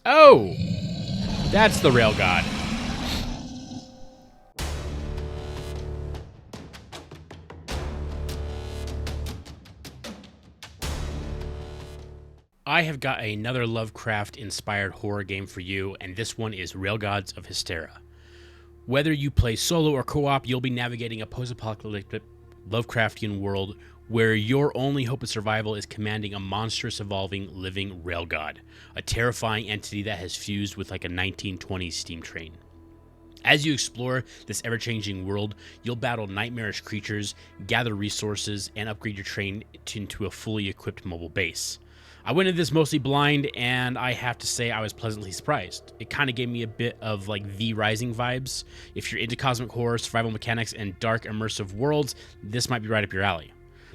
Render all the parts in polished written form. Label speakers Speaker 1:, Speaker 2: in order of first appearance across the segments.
Speaker 1: Oh! That's the rail god. I have got another Lovecraft-inspired horror game for you, and this one is Railgods of Hystera. Whether you play solo or co-op, you'll be navigating a post-apocalyptic Lovecraftian world where your only hope of survival is commanding a monstrous, evolving, living railgod, a terrifying entity that has fused with like a 1920s steam train. As you explore this ever-changing world, you'll battle nightmarish creatures, gather resources, and upgrade your train into a fully equipped mobile base. I went into this mostly blind, and I have to say I was pleasantly surprised. It kind of gave me a bit of like V Rising vibes. If you're into cosmic horror, survival mechanics, and dark immersive worlds, this might be right up your alley.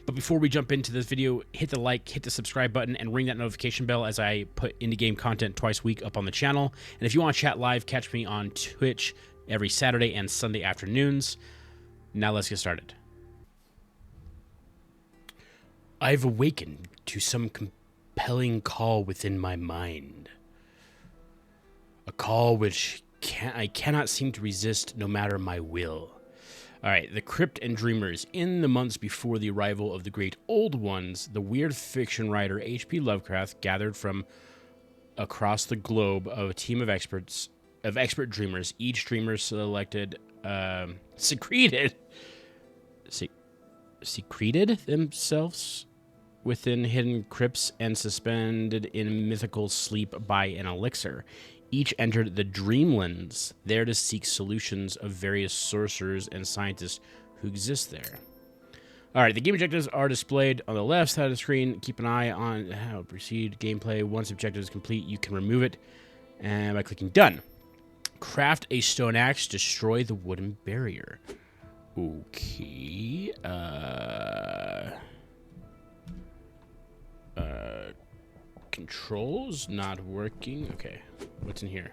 Speaker 1: But before we jump into this video, hit the like, hit the subscribe button, and ring that notification bell as I put indie game content twice a week up on the channel. And if you want to chat live, catch me on Twitch every Saturday and Sunday afternoons. Now let's get started. I've awakened to some compelling call within my mind. A call which I cannot seem to resist no matter my will. Alright, the Crypt and Dreamers. In the months before the arrival of the Great Old Ones, the weird fiction writer H.P. Lovecraft gathered from across the globe of a team of expert dreamers. Each dreamer secreted themselves within hidden crypts and suspended in mythical sleep by an elixir. Each entered the Dreamlands, there to seek solutions of various sorcerers and scientists who exist there. Alright, the game objectives are displayed on the left side of the screen. Keep an eye on how to proceed gameplay. Once objective is complete, you can remove it and by clicking Done. Craft a stone axe, destroy the wooden barrier. Okay, controls not working. Okay, what's in here?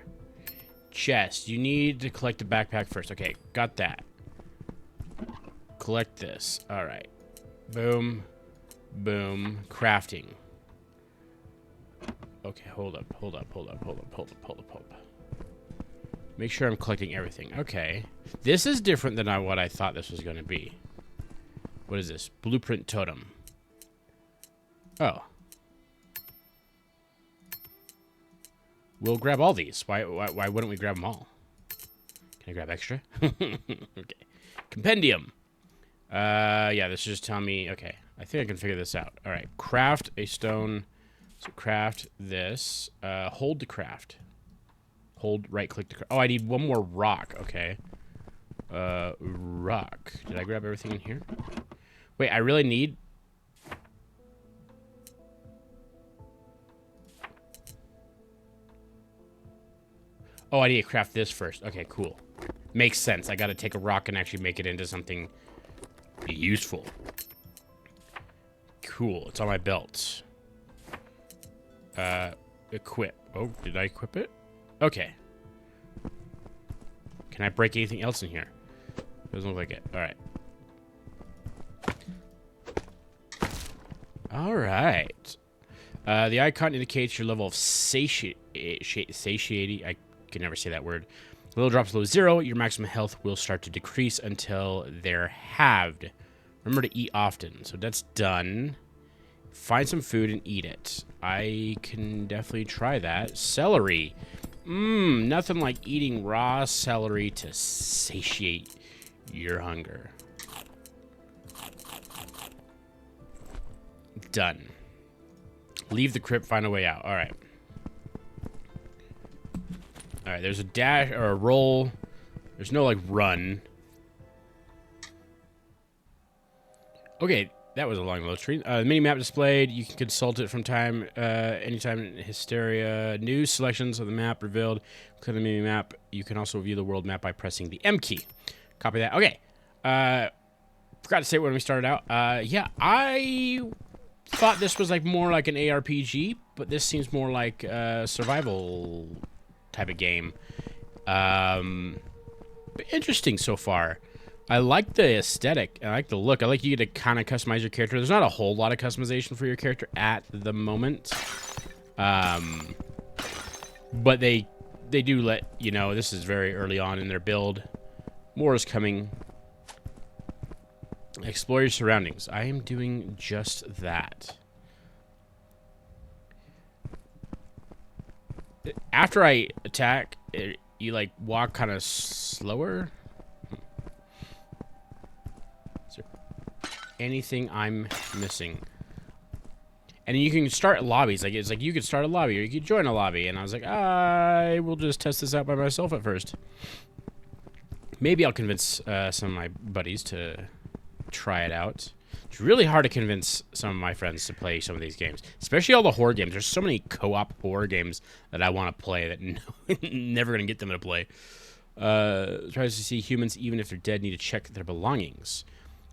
Speaker 1: Chest. You need to collect the backpack first. Okay, got that. Collect this. All right. Boom. Boom. Crafting. Okay, hold up. Make sure I'm collecting everything. Okay. This is different than what I thought this was going to be. What is this? Blueprint totem. Oh. We'll grab all these. Why wouldn't we grab them all? Can I grab extra? Okay. Compendium. Yeah, this is just telling me... Okay, I think I can figure this out. All right, craft a stone. So craft this. Hold to craft. Hold right-click to craft. Oh, I need one more rock. Okay. Rock. Did I grab everything in here? Wait, I really need... Oh, I need to craft this first. Okay, cool. Makes sense. I gotta take a rock and actually make it into something useful. Cool. It's on my belt. Equip. Oh, did I equip it? Okay. Can I break anything else in here? Doesn't look like it. Alright. Alright. The icon indicates your level of satiety. I can never say that word. The level drops below 0. Your maximum health will start to decrease until they're halved. Remember to eat often. So that's done. Find some food and eat it. I can definitely try that. Celery. Nothing like eating raw celery to satiate your hunger. Done. Leave the crypt, find a way out. Alright. Alright, there's a dash or a roll. There's no, like, run. Okay, that was a long load screen. The mini-map displayed. You can consult it from anytime in Hysteria. New selections of the map revealed. Click the mini-map. You can also view the world map by pressing the M key. Copy that. Okay. Forgot to say when we started out. Yeah, I thought this was, like, more like an ARPG, but this seems more like a survival type of game. But interesting so far. I like the aesthetic. I like the look. I like you get to kind of customize your character. There's not a whole lot of customization for your character at the moment. But they do let you know this is very early on in their build. More is coming. Explore your surroundings. I am doing just that. After I attack, you like walk kind of slower. Is there anything I'm missing? And you can start lobbies. Like it's like you could start a lobby or you could join a lobby. And I was like, I will just test this out by myself at first. Maybe I'll convince some of my buddies to try it out. It's really hard to convince some of my friends to play some of these games, especially all the horror games. There's so many co-op horror games that I want to play that never going to get them to play. Tries to see humans, even if they're dead, need to check their belongings.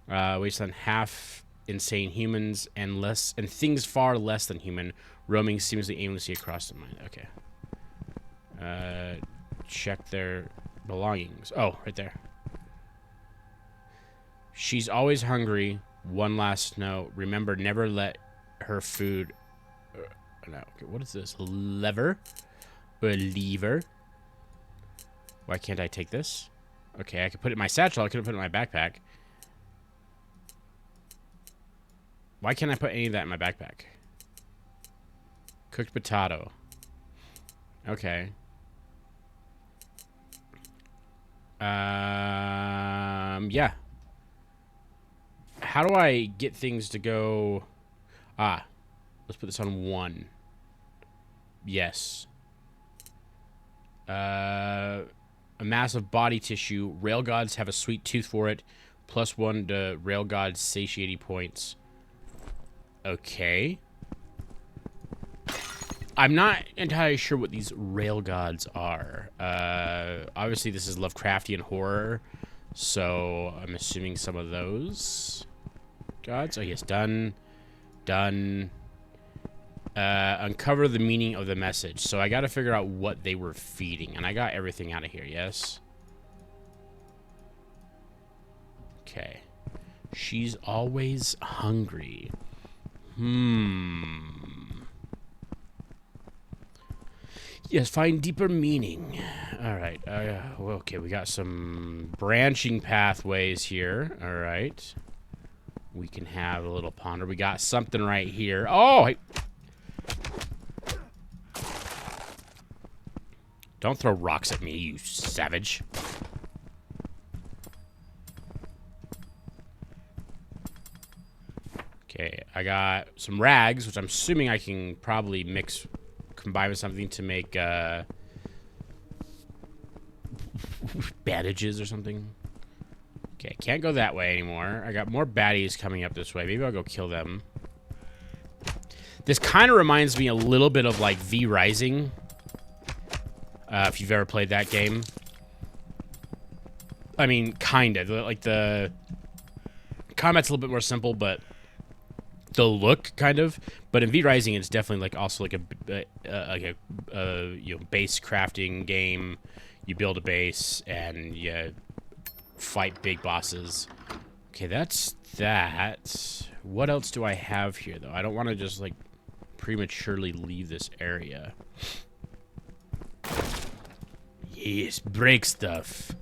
Speaker 1: Waste on half insane humans and things far less than human, roaming seemingly aimlessly across the mind. Okay. Check their belongings. Oh, right there. She's always hungry. One last note. Remember, never let her food... no. Okay, what is this? Lever? Or a lever? Why can't I take this? Okay, I could put it in my satchel. I couldn't put it in my backpack. Why can't I put any of that in my backpack? Cooked potato. Okay. Yeah. How do I get things to go... Ah. Let's put this on 1. Yes. A massive body tissue. Rail gods have a sweet tooth for it. +1 to rail gods satiety points. Okay. I'm not entirely sure what these rail gods are. Obviously, this is Lovecraftian horror, so I'm assuming some of those gods. Oh, yes, done. Done. Uncover the meaning of the message. So I got to figure out what they were feeding, and I got everything out of here, yes? Okay. She's always hungry. Yes, find deeper meaning. All right. Okay, we got some branching pathways here. All right. We can have a little ponder. We got something right here. Oh! Hey. Don't throw rocks at me, you savage. Okay, I got some rags, which I'm assuming I can probably combine with something to make bandages or something. Okay, can't go that way anymore. I got more baddies coming up this way. Maybe I'll go kill them. This kind of reminds me a little bit of like V Rising. If you've ever played that game. I mean, kind of. Like the combat's a little bit more simple, but the look kind of. But in V Rising, it's definitely like also like a you know, base crafting game. You build a base and you fight big bosses. Okay, that's that. What else do I have here though? I don't want to just like prematurely leave this area. Yes, break stuff.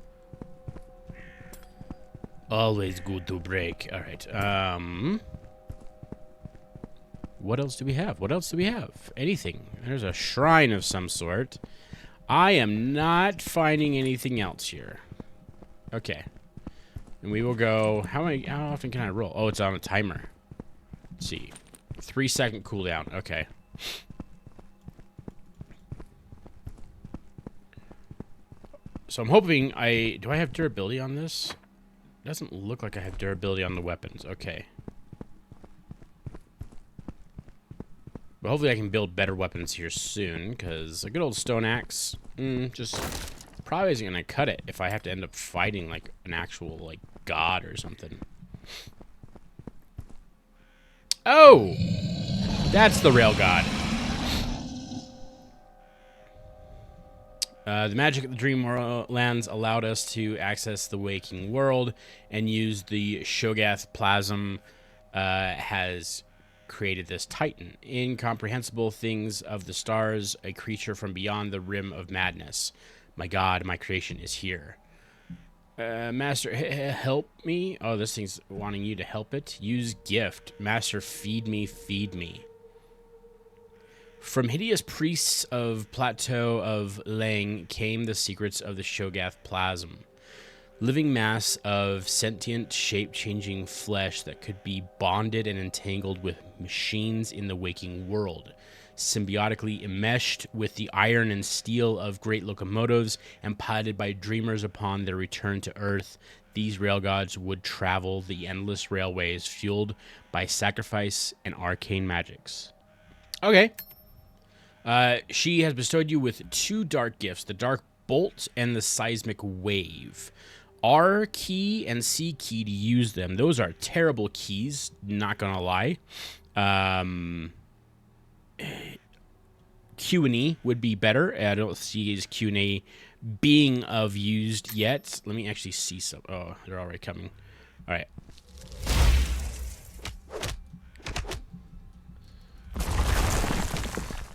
Speaker 1: Always good to break. All right. What else do we have? What else do we have? Anything. There's a shrine of some sort. I am not finding anything else here. Okay. And we will go... How often can I roll? Oh, it's on a timer. Let's see. 3-second cooldown. Okay. So I'm hoping do I have durability on this? It doesn't look like I have durability on the weapons. Okay. But hopefully I can build better weapons here soon, because a good old stone axe just probably isn't going to cut it if I have to end up fighting like an actual like god or something. Oh! That's the rail god. The magic of the Dreamlands allowed us to access the waking world and use the Shogath plasm. Has created this Titan. Incomprehensible things of the stars, a creature from beyond the rim of madness. My God, my creation is here. Master, help me. Oh, this thing's wanting you to help it. Use gift. Master, feed me, feed me. From hideous priests of Plateau of Lang came the secrets of the Shogath plasm. Living mass of sentient, shape-changing flesh that could be bonded and entangled with machines in the waking world. Symbiotically enmeshed with the iron and steel of great locomotives and piloted by dreamers upon their return to Earth, these rail gods would travel the endless railways fueled by sacrifice and arcane magics. Okay. She has bestowed you with 2 dark gifts, the Dark Bolt and the Seismic Wave. R key and C key to use them. Those are terrible keys, not gonna lie. Q and E would be better. I don't see his Q and E being of used yet. Let me actually see some. Oh, they're already coming. All right.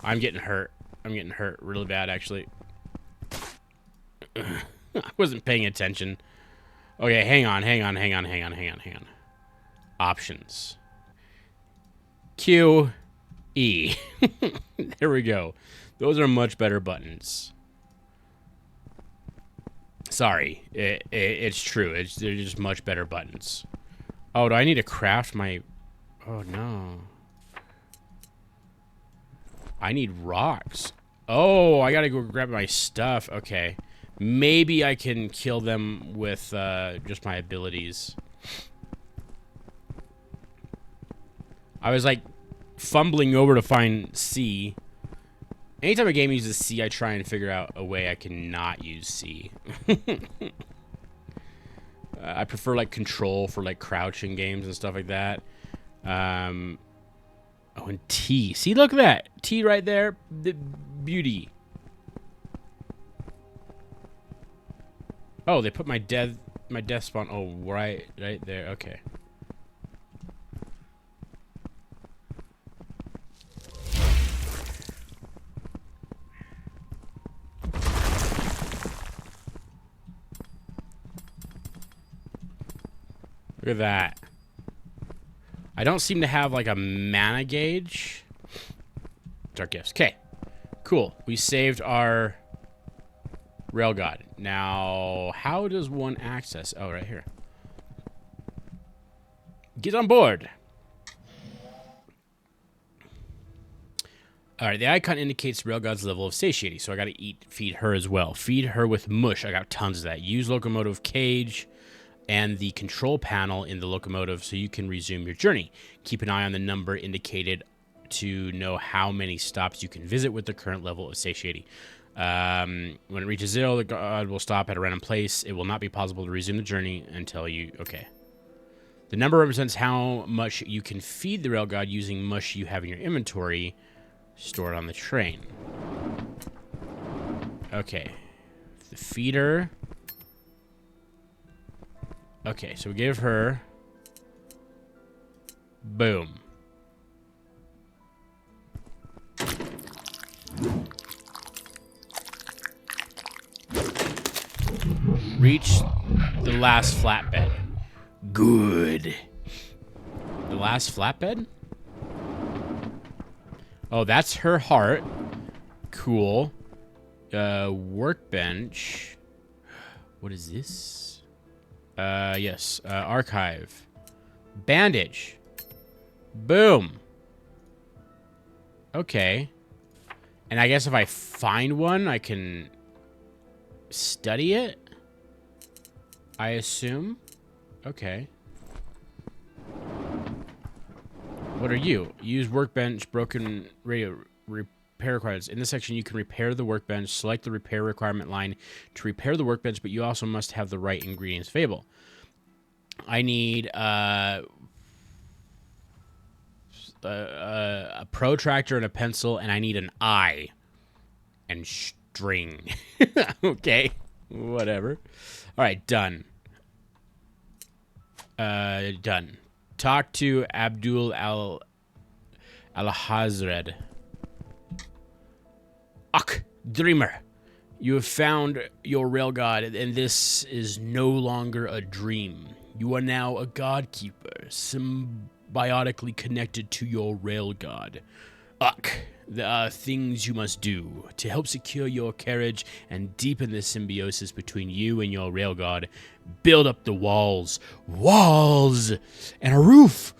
Speaker 1: I'm getting hurt. I'm getting hurt really bad, actually. I wasn't paying attention. Okay, hang on. Options. Q, E. There we go. Those are much better buttons. Sorry, it's true. They're just much better buttons. Oh, do I need to craft my... Oh, no. I need rocks. Oh, I gotta go grab my stuff. Okay. Maybe I can kill them with just my abilities. I was like fumbling over to find C. Anytime a game uses C, I try and figure out a way I can not use C. I prefer like control for like crouching games and stuff like that. Oh, and T. See, look at that. T right there. The beauty. Oh, they put my death spawn. Oh, right there. Okay. Look at that. I don't seem to have like a mana gauge. Dark gifts. Okay. Cool. We saved our rail god. Now, how does one access? Oh, right here. Get on board. All right, the icon indicates the rail god's level of satiety, so I got to feed her as well. Feed her with mush. I got tons of that. Use locomotive cage and the control panel in the locomotive so you can resume your journey. Keep an eye on the number indicated to know how many stops you can visit with the current level of satiety. When it reaches 0, the god will stop at a random place. It will not be possible to resume the journey until you... Okay. The number represents how much you can feed the rail god using mush you have in your inventory stored on the train. Okay. The feeder... Okay, so we give her... Boom. Reach the last flatbed. Good. The last flatbed? Oh, that's her heart. Cool. Workbench. What is this? Yes. Archive. Bandage. Boom. Okay. And I guess if I find one, I can study it, I assume. Okay. What are you? Use workbench, broken radio repair requirements. In this section, you can repair the workbench. Select the repair requirement line to repair the workbench, but you also must have the right ingredients available. I need a protractor and a pencil, and I need an eye and string. Okay, whatever. All right, done. Done. Talk to Abdul Alhazred. Ak, dreamer. You have found your railgod, and this is no longer a dream. You are now a GodKeeper, symbiotically connected to your railgod. Ak, there are things you must do to help secure your carriage and deepen the symbiosis between you and your railgod. Build up the walls. Walls! And a roof!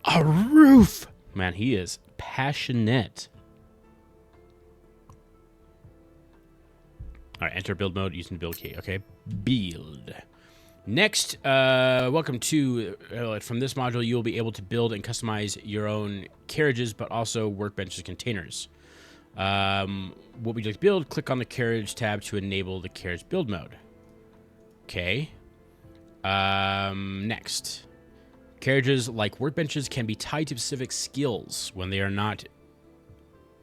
Speaker 1: A roof! Man, he is passionate. All right, enter build mode using build key. Okay, build. Next, welcome to, from this module, you will be able to build and customize your own carriages, but also workbenches containers. What would you like to build? Click on the carriage tab to enable the carriage build mode. Okay. Next. Carriages, like workbenches, can be tied to specific skills. When they are not,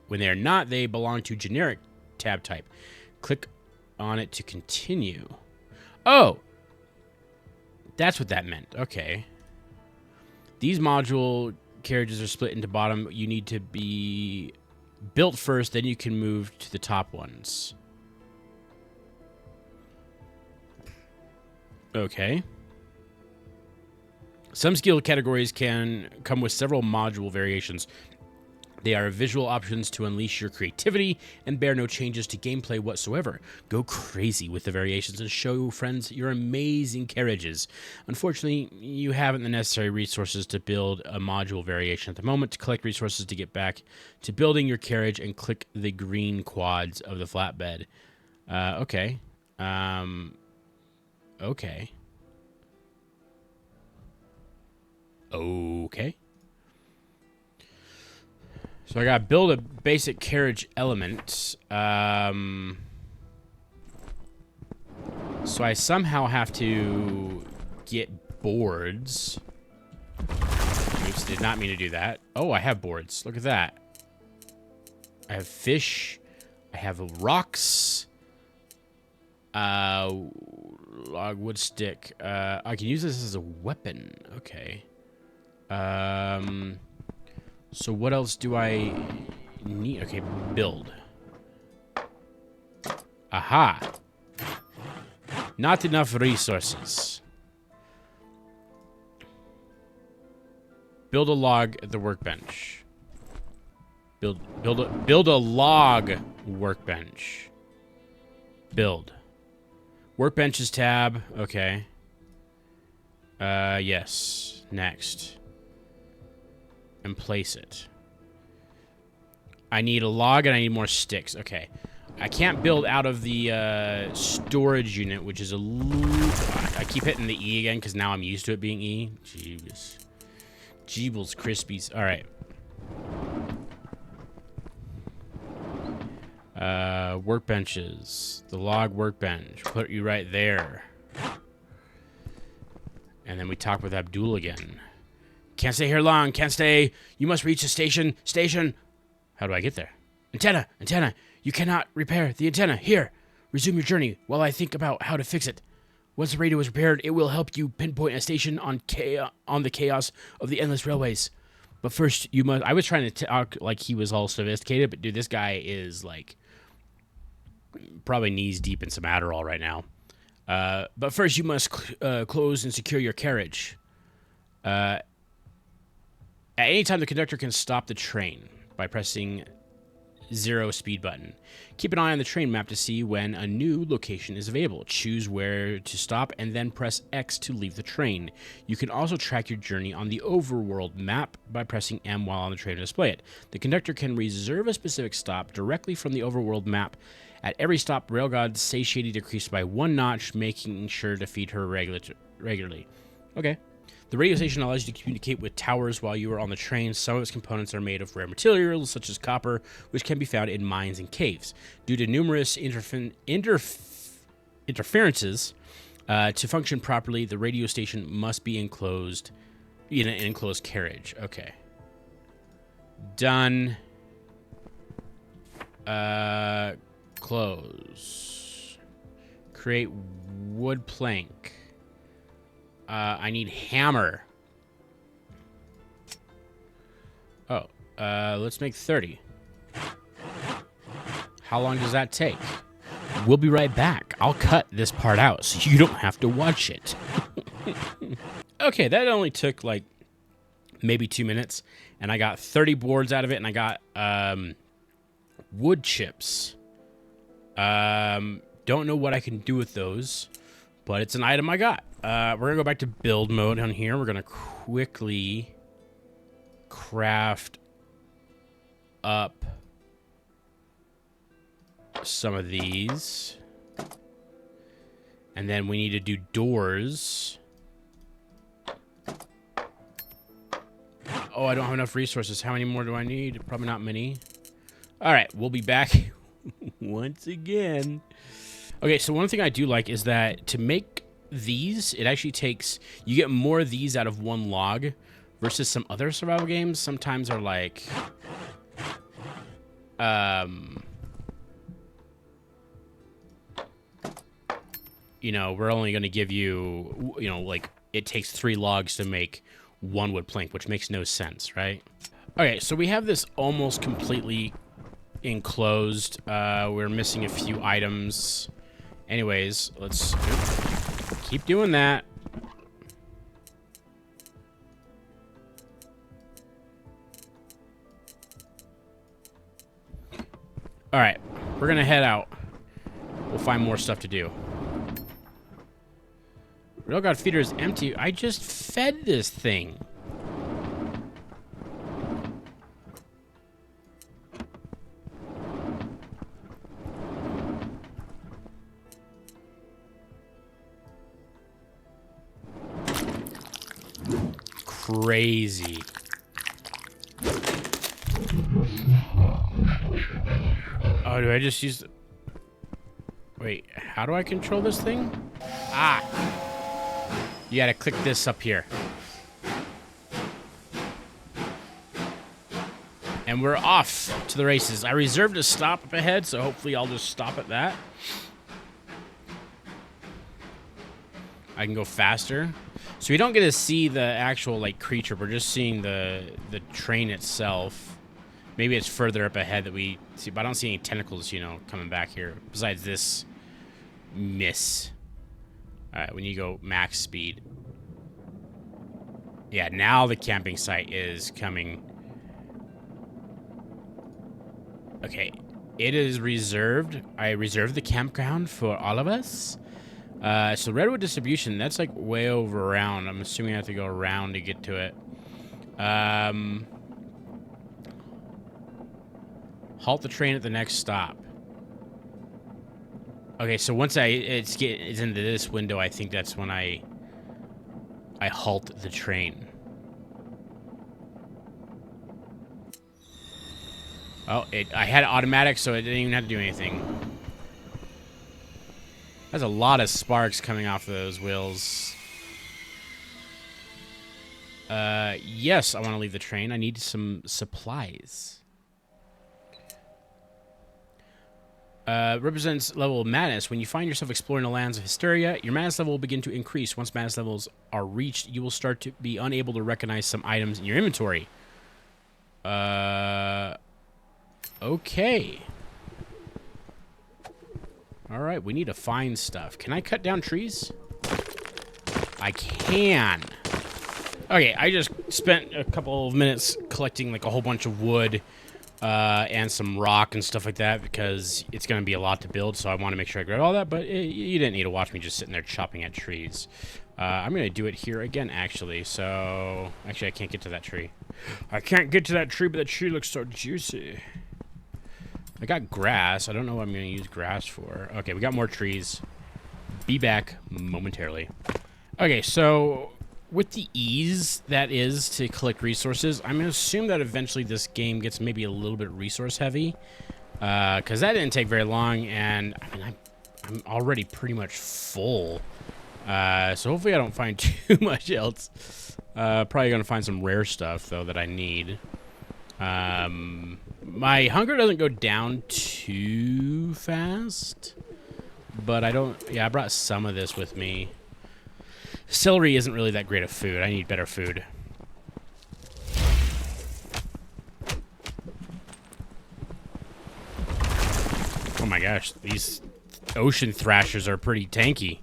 Speaker 1: they belong to generic tab type. Click on it to continue. Oh! That's what that meant. Okay. These module carriages are split into bottom. You need to be built first, then you can move to the top ones. Okay. Some skill categories can come with several module variations. They are visual options to unleash your creativity and bear no changes to gameplay whatsoever. Go crazy with the variations and show friends your amazing carriages. Unfortunately, you haven't the necessary resources to build a module variation at the moment. To collect resources to get back to building your carriage, and click the green quads of the flatbed. Okay. Okay. Okay. So I gotta build a basic carriage element. So I somehow have to get boards. Oops, did not mean to do that. Oh, I have boards. Look at that. I have fish. I have rocks. Log, wood, stick. I can use this as a weapon. Okay. So what else do I need? Okay, build. Aha. Not enough resources. Build a log at the workbench. Build a log workbench. Build. Workbenches tab. Okay. Yes. Next. And place it. I need a log and I need more sticks. Okay. I can't build out of the storage unit, which is a little... I keep hitting the E again because now I'm used to it being E. Jeebus. Jeebles Crispies. All right. Workbenches. The log workbench. Put you right there. And then we talk with Abdul again. Can't stay here long. Can't stay. You must reach the station. Station. How do I get there? Antenna. Antenna. You cannot repair the antenna. Here. Resume your journey while I think about how to fix it. Once the radio is repaired, it will help you pinpoint a station on the chaos of the endless railways. But first, you must... I was trying to talk like he was all sophisticated, but dude, this guy is like probably knees deep in some Adderall right now. But first, you must close and secure your carriage. At any time, the conductor can stop the train by pressing 0 speed button. Keep an eye on the train map to see when a new location is available. Choose where to stop and then press X to leave the train. You can also track your journey on the overworld map by pressing M while on the train to display it. The conductor can reserve a specific stop directly from the overworld map. At every stop, Railgod's satiety decreased by 1 notch, making sure to feed her regularly. Okay. The radio station allows you to communicate with towers while you are on the train. Some of its components are made of rare materials, such as copper, which can be found in mines and caves. Due to numerous interferences, to function properly, the radio station must be enclosed in an enclosed carriage. Okay. Done. Close. Create wood plank. I need hammer. Oh, Let's make 30. How long does that take? We'll be right back. I'll cut this part out so you don't have to watch it. Okay, that only took like maybe 2 minutes, and I got 30 boards out of it, and I got wood chips. Don't know what I can do with those, but it's an item I got. We're gonna go back to build mode on here. We're gonna quickly craft up some of these, and then we need to do doors. Oh, I don't have enough resources. How many more do I need? Probably not many. All right, we'll be back once again. Okay, so one thing I do like is that to make these, it actually takes, you get more of these out of one log versus some other survival games. Sometimes are like, you know, we're only going to give you, you know, like it takes 3 logs to make 1 wood plank, which makes no sense, right? Okay, so we have this almost completely enclosed. We're missing a few items. Anyways, let's keep doing that. All right, we're gonna head out. We'll find more stuff to do. Real God feeder is empty. I just fed this thing. Crazy. Oh, do I just use... Wait, how do I control this thing? Ah! You gotta click this up here. And we're off to the races. I reserved a stop up ahead, so hopefully I'll just stop at that. I can go faster. So we don't get to see the actual like creature. We're just seeing the train itself. Maybe it's further up ahead that we see, but I don't see any tentacles, you know, coming back here. Besides this miss. All right, when you go max speed. Yeah, now the camping site is coming. Okay, it is reserved. I reserved the campground for all of us. So redwood distribution, that's like way over around. I'm assuming I have to go around to get to it. Halt the train at the next stop. Okay, so once it's into this window, I think that's when I halt the train. Oh, I had it automatic, so it didn't even have to do anything. There's a lot of sparks coming off of those wheels. Yes, I want to leave the train. I need some supplies. Represents level of madness. When you find yourself exploring the lands of hysteria, your madness level will begin to increase. Once madness levels are reached, you will start to be unable to recognize some items in your inventory. Okay. Alright, we need to find stuff. Can I cut down trees? I can. Okay, I just spent a couple of minutes collecting like a whole bunch of wood and some rock and stuff like that because it's going to be a lot to build, so I want to make sure I grab all that, but you didn't need to watch me just sitting there chopping at trees. I'm going to do it here again, actually, so... Actually, I can't get to that tree. I can't get to that tree, but that tree looks so juicy. I got grass. I don't know what I'm going to use grass for. Okay, we got more trees. Be back momentarily. Okay, so with the ease that is to collect resources, I'm going to assume that eventually this game gets maybe a little bit resource heavy. Because that didn't take very long, and I mean, I'm already pretty much full. So hopefully I don't find too much else. Probably going to find some rare stuff, though, that I need. My hunger doesn't go down too fast, but I don't... Yeah, I brought some of this with me. Celery isn't really that great of food. I need better food. gosh, these ocean thrashers are pretty tanky.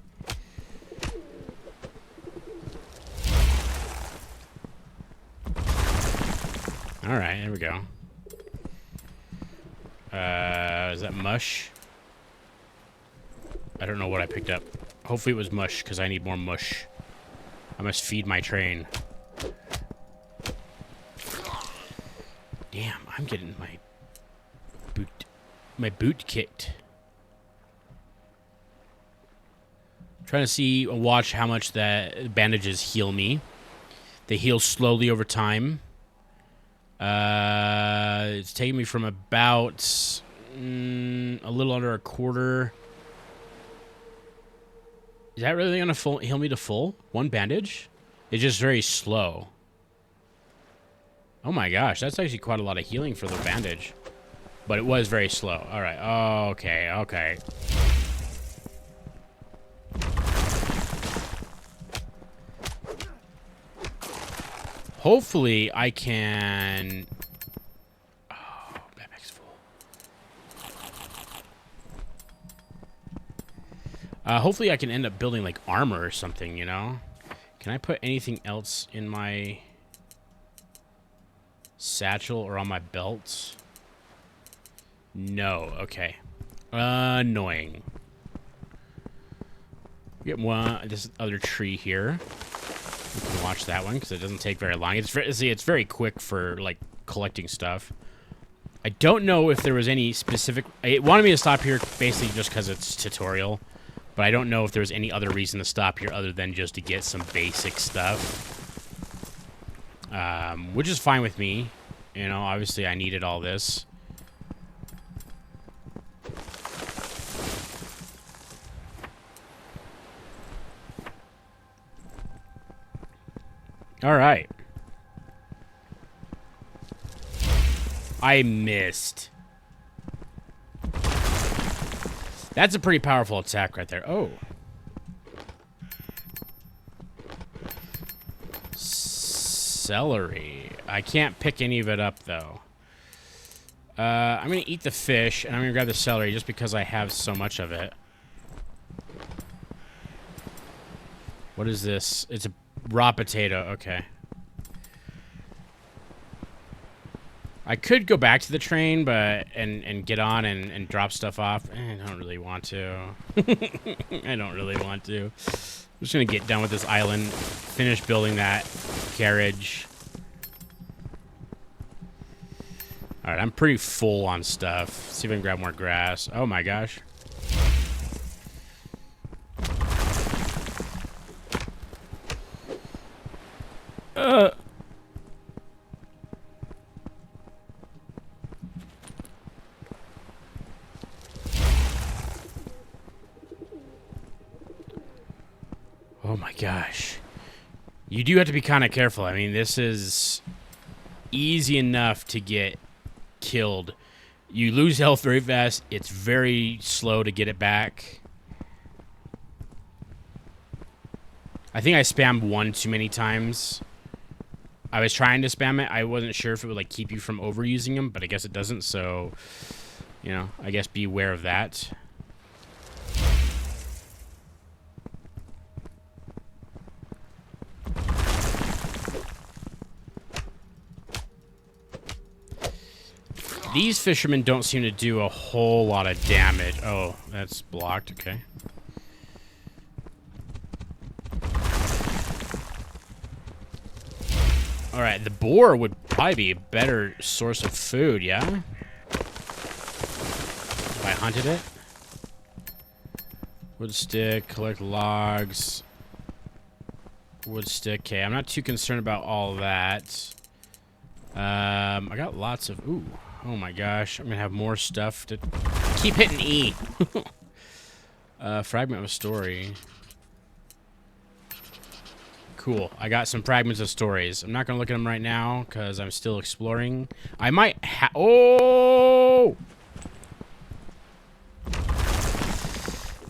Speaker 1: Alright, there we go. Is that mush? I don't know what I picked up. Hopefully it was mush, because I need more mush. I must feed my train. Damn, I'm getting my boot kicked. Trying to watch how much the bandages heal me. They heal slowly over time. It's taking me from about a little under a quarter. Is that really gonna heal me to full? One bandage? It's just very slow. Oh my gosh, that's actually quite a lot of healing for the bandage. But it was very slow. Alright, okay, okay. Hopefully I can... Oh, backpack's full. Hopefully I can end up building like armor or something, you know? Can I put anything else in my satchel or on my belt? No, okay. Annoying. Get this other tree here. We can watch that one because it doesn't take very long. It's very quick for like collecting stuff. I don't know if there was any specific... It wanted me to stop here basically just because it's tutorial. But I don't know if there was any other reason to stop here other than just to get some basic stuff. Which is fine with me. You know, obviously I needed all this. All right. I missed. That's a pretty powerful attack right there. Oh. Celery. I can't pick any of it up, though. I'm going to eat the fish, and I'm going to grab the celery just because I have so much of it. What is this? It's a raw potato. Okay. I could go back to the train, but and get on and drop stuff off. I don't really want to. I don't really want to. I'm just gonna get done with this island, finish building that carriage. All right, I'm pretty full on stuff. See if I can grab more grass. Oh my gosh. Oh my gosh. You do have to be kind of careful. I mean, this is easy enough to get killed. You lose health very fast. It's very slow to get it back. I think I spammed one too many times. I was trying to spam it. I wasn't sure if it would like keep you from overusing them, but I guess it doesn't. So, you know, I guess be aware of that. These fishermen don't seem to do a whole lot of damage. Oh, that's blocked. Okay. All right, the boar would probably be a better source of food, yeah? If I hunted it. Wood stick, collect logs. Wood stick. Okay, I'm not too concerned about all that. I got lots of... Ooh. Oh my gosh, I'm gonna have more stuff to keep hitting E. Fragment of a story. Cool. I got some fragments of stories. I'm not gonna look at them right now because I'm still exploring. I might oh!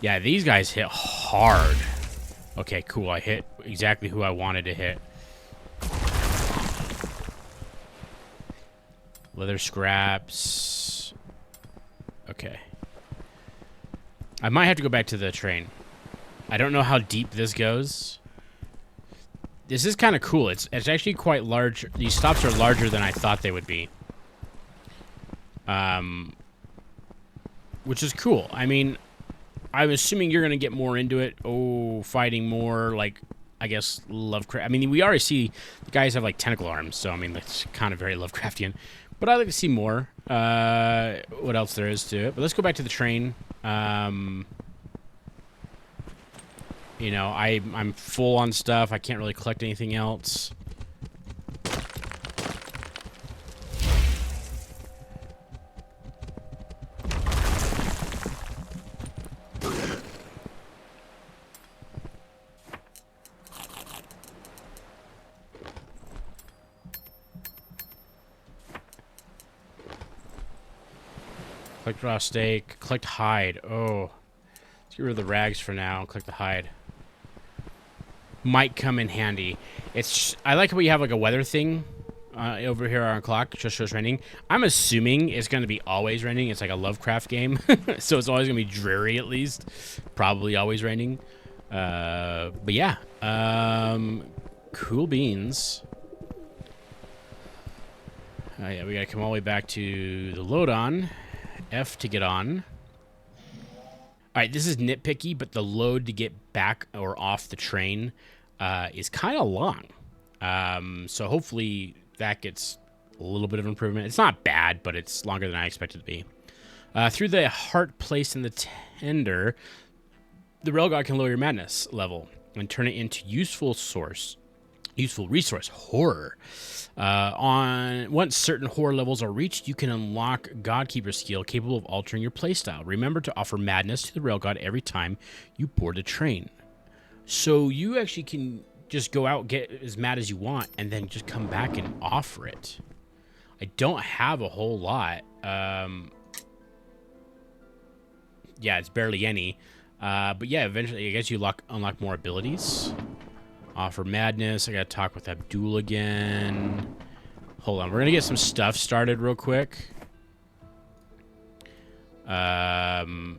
Speaker 1: Yeah, these guys hit hard. Okay, cool. I hit exactly who I wanted to hit. Leather scraps. Okay. I might have to go back to the train. I don't know how deep this goes. This is kind of cool. It's actually quite large. These stops are larger than I thought they would be. Which is cool. I mean, I'm assuming you're going to get more into it. Oh, fighting more, like, I guess, Lovecraft. I mean, we already see the guys have, like, tentacle arms, so, I mean, that's kind of very Lovecraftian. But I'd like to see more. What else there is to it. But let's go back to the train. You know, I'm full on stuff. I can't really collect anything else. Collect raw steak. Collect hide. Oh. Let's get rid of the rags for now. Collect the hide. Might come in handy. I like how we have like a weather thing over here on our clock. Just shows raining. I'm assuming it's going to be always raining. It's like a Lovecraft game. So it's always going to be dreary at least. Probably always raining. But yeah. Cool beans. Yeah, we got to come all the way back to the load on. F to get on. Alright, this is nitpicky, but the load to get back or off the train is kind of long. So hopefully that gets a little bit of improvement. It's not bad, but it's longer than I expected it to be. Through the heart placed in the tender, the Railgod can lower your madness level and turn it into useful resource, horror. Once certain horror levels are reached, you can unlock GodKeeper skill capable of altering your playstyle. Remember to offer madness to the Railgod every time you board a train. So you actually can just go out, get as mad as you want, and then just come back and offer it. I don't have a whole lot. Yeah, it's barely any. But yeah, eventually I guess you unlock more abilities. Offer madness. I gotta talk with Abdul again. Hold on, we're gonna get some stuff started real quick. While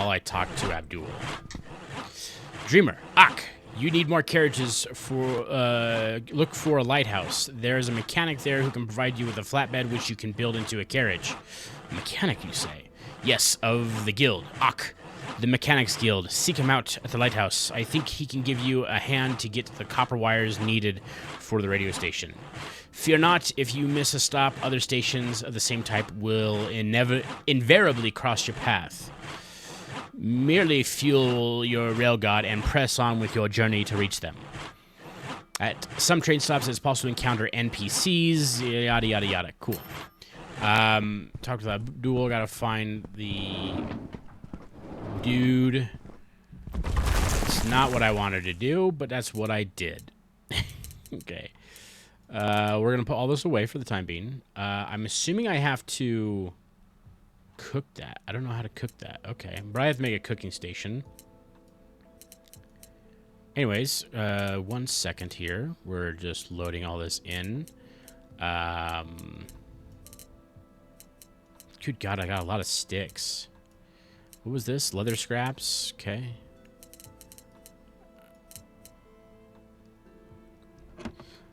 Speaker 1: I talk to Abdul. Dreamer, you need more carriages for, look for a lighthouse. There's a mechanic there who can provide you with a flatbed which you can build into a carriage. A mechanic, you say? Yes, of the guild. The Mechanics Guild. Seek him out at the lighthouse. I think he can give you a hand to get the copper wires needed for the radio station. Fear not, if you miss a stop, other stations of the same type will invariably cross your path. Merely fuel your railgod and press on with your journey to reach them. At some train stops, it's possible to encounter NPCs, yada, yada, yada. Cool. Talk to Abdul. Gotta find the dude. It's not what I wanted to do, but that's what I did. Okay. We're gonna put all this away for the time being. I'm assuming I have to cook that. I don't know how to cook that. Okay. But I have to make a cooking station. Anyways, 1 second here. We're just loading all this in. Good God, I got a lot of sticks. What was this? Leather scraps. Okay.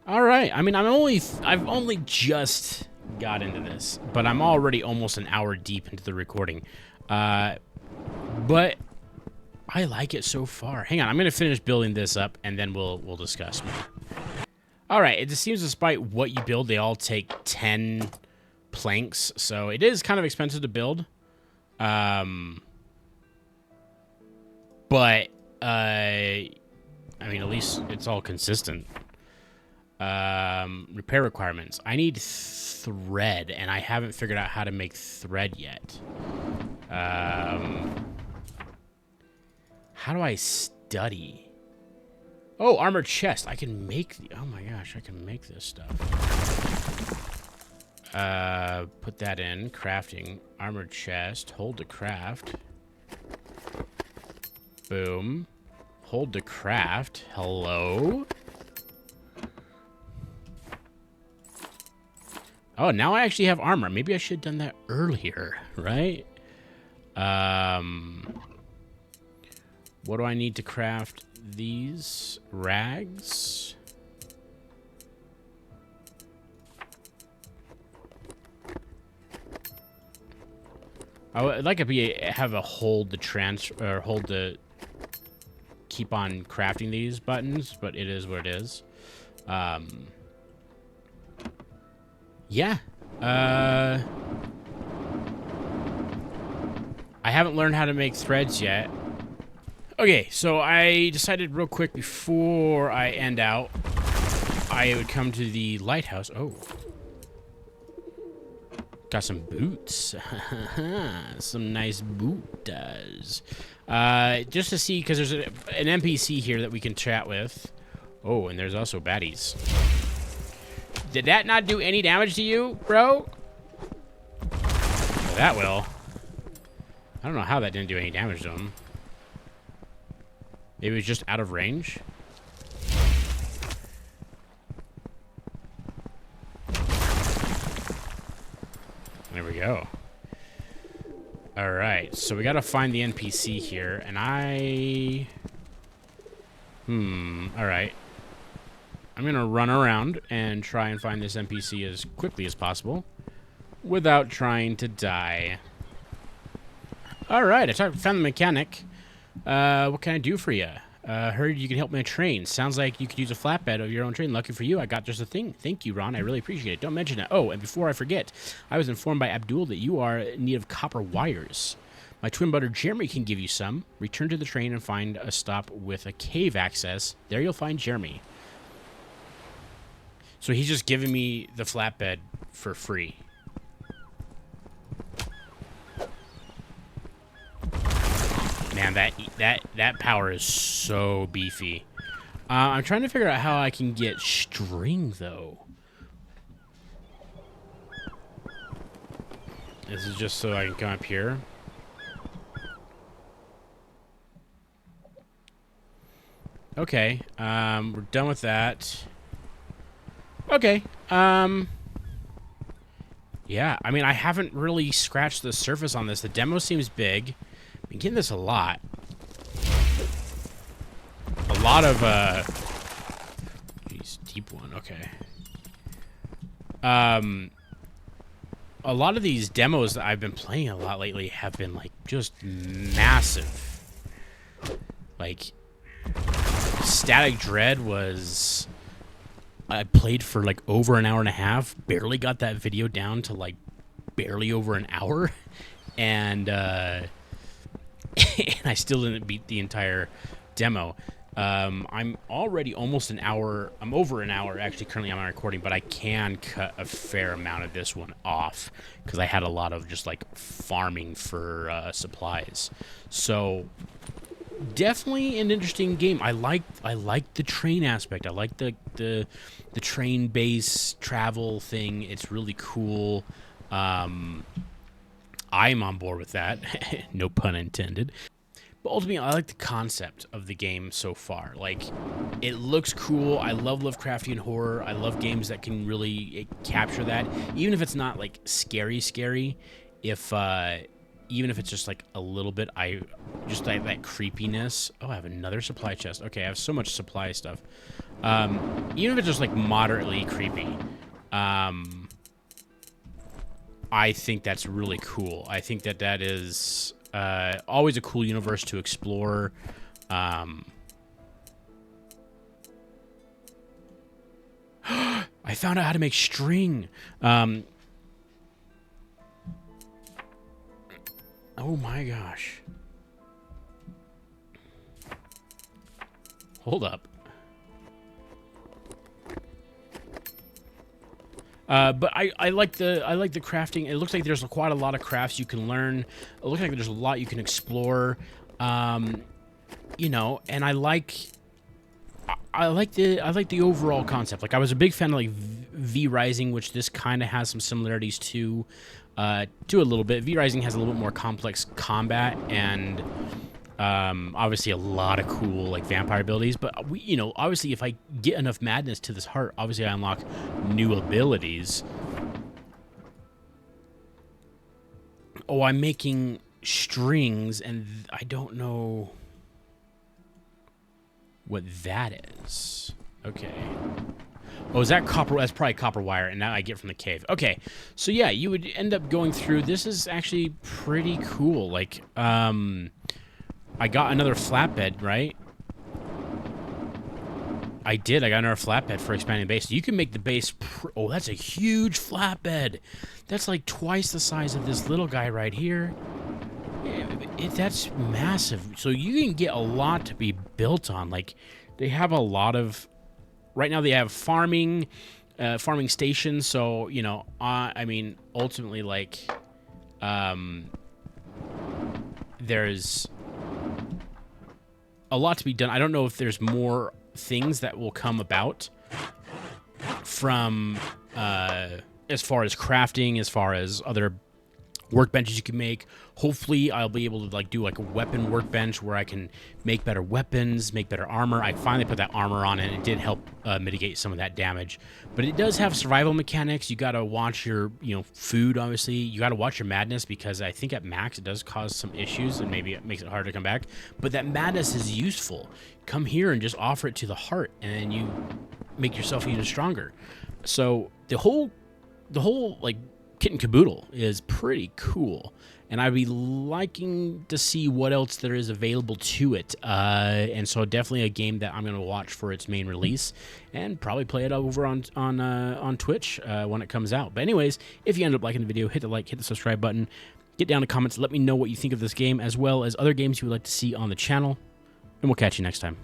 Speaker 1: All right. I mean, I've only just got into this, but I'm already almost an hour deep into the recording. But I like it so far. Hang on, I'm gonna finish building this up, and then we'll discuss more. All right. It just seems, despite what you build, they all take 10 planks, so it is kind of expensive to build. But, I mean, at least it's all consistent. Repair requirements. I need thread, and I haven't figured out how to make thread yet. How do I study? Oh, armored chest. I can make oh my gosh, I can make this stuff. Put that in. Crafting. Armored chest. Hold to craft. Boom. Hold to craft. Hello? Oh, now I actually have armor. Maybe I should have done that earlier, right? What do I need to craft these? Rags? I would like to have a hold to keep on crafting these buttons, but it is what it is. Yeah. I haven't learned how to make threads yet. Okay, so I decided real quick before I end out, I would come to the lighthouse. Oh. Got some boots. Some nice bootas. Just to see, because there's an NPC here that we can chat with. Oh, and there's also baddies. Did that not do any damage to you, bro? Well, that will. I don't know how that didn't do any damage to him. It was just out of range. There we go. Alright, so we gotta find the NPC here, and alright. I'm gonna run around and try and find this NPC as quickly as possible without trying to die. Alright, I found the mechanic. What can I do for you? Heard you can help my train. Sounds like you could use a flatbed of your own train. Lucky for you, I got just the thing. Thank you, Ron. I really appreciate it. Don't mention it. Oh, and before I forget, I was informed by Abdul that you are in need of copper wires. My twin brother Jeremy can give you some. Return to the train and find a stop with a cave access. There you'll find Jeremy. So he's just giving me the flatbed for free. Man, that power is so beefy. I'm trying to figure out how I can get string, though. This is just so I can come up here. Okay, we're done with that. Okay, yeah, I mean, I haven't really scratched the surface on this. The demo seems big. I've been getting this a lot. A lot of, geez, deep one, okay. A lot of these demos that I've been playing a lot lately have been, like, just massive. Like, Static Dread was... I played for, like, over an hour and a half. Barely got that video down to, like, barely over an hour. And, and I still didn't beat the entire demo. I'm already almost an hour. I'm over an hour, actually, currently on my recording, but I can cut a fair amount of this one off because I had a lot of just, like, farming for supplies. So... definitely an interesting game. I like the train aspect. I like the train base travel thing. It's really cool. I'm on board with that. No pun intended. But ultimately, I like the concept of the game so far. Like, it looks cool. I love Lovecraftian horror. I love games that can really capture that, even if it's not like scary. Even if it's just like a little bit, just like that creepiness. Oh, I have another supply chest. Okay, I have so much supply stuff. Even if it's just like moderately creepy, I think that's really cool. I think that is always a cool universe to explore. I found out how to make string. Oh my gosh. Hold up. But I like the crafting. It looks like there's quite a lot of crafts you can learn. It looks like there's a lot you can explore. You know, and I like the overall concept. Like, I was a big fan of like V Rising, which this kind of has some similarities to a little bit. V Rising has a little bit more complex combat and obviously a lot of cool like vampire abilities. But you know, obviously, if I get enough madness to this heart, obviously I unlock new abilities. Oh, I'm making strings, and I don't know what that is. Okay. Oh, is that copper? That's probably copper wire, and now I get from the cave. Okay, so yeah, you would end up going through. This is actually pretty cool. Like, I got another flatbed, right? I did. I got another flatbed for expanding the base. You can make the base... oh, that's a huge flatbed. That's like twice the size of this little guy right here. That's massive. So you can get a lot to be built on. Like, they have a lot of... right now they have farming stations. So, you know, I mean, ultimately, like, there's a lot to be done. I don't know if there's more things that will come about from as far as crafting, as far as other workbenches you can make. Hopefully I'll be able to like do like a weapon workbench where I can make better weapons, make better armor. I finally put that armor on, and it did help mitigate some of that damage. But it does have survival mechanics. You gotta watch your, you know, food, obviously. You gotta watch your madness, because I think at max it does cause some issues, and maybe it makes it harder to come back. But that madness is useful. Come here and just offer it to the heart, and then you make yourself even stronger. So the whole like kit and caboodle is pretty cool, and I'd be liking to see what else there is available to it. And so definitely a game that I'm going to watch for its main release, and probably play it over on Twitch when it comes out. But anyways, if you end up liking the video, hit the like, hit the subscribe button, get down in the comments, let me know what you think of this game, as well as other games you would like to see on the channel, and we'll catch you next time.